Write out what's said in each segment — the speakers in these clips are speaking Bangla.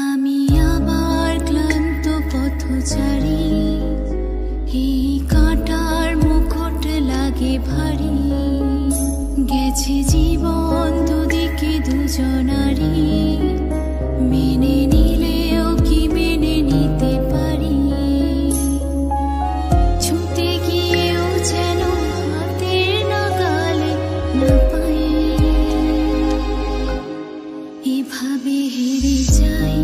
আমি আবার ক্লান্ত পথচারী, এই কাঁটার মুকুট লাগে ভারী। গেছে জীবন দুদিকে দুজনারই, মেনে নিলেও কি মেনে নিতে পারি? ছুটে গিয়েও যেন হাতের নাগালে না পাই। এভাবে হেরে যাই,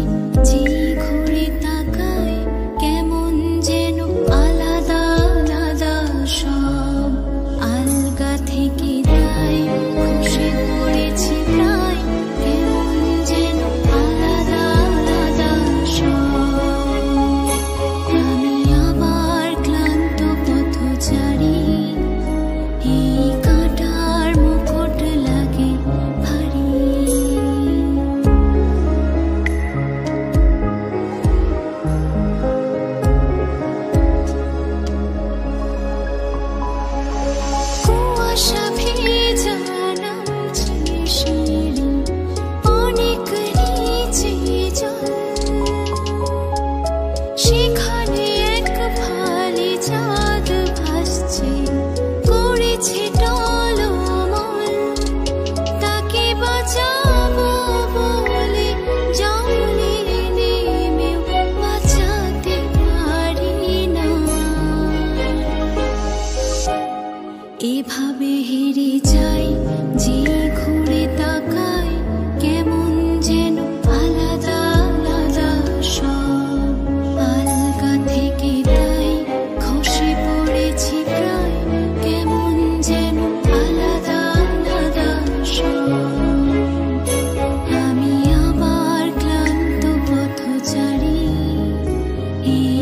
যে ঘুরে তাকাই কেমন যেন আলাদা আলাদা সব। আলগা থেকে তাই খসে পড়েছি প্রায়, কেমন যেন আলাদা আলাদা সব। আমি আবার ক্লান্ত পথচারী, এই কাঁটার মুকুট লাগে ভারী। কুয়াশা ভেজা নামছে সিঁড়ি, অনেক নিচে জল। সেখানে এক ফালি চাঁদ ভাসছে, করেছে টলমল। তাকে বাঁচাবো বলে জলে নেমেও বাঁচাতে পারি না। এভাবে হেরে যাই, যে ঘুরে তাকাই কেমন যেন আলাদা আলাদা সব। আলগা থেকে তাই খসে পড়েছি প্রায়, কেমন যেন আলাদা আলাদা সব। আমি আবার ক্লান্ত পথচারী, এই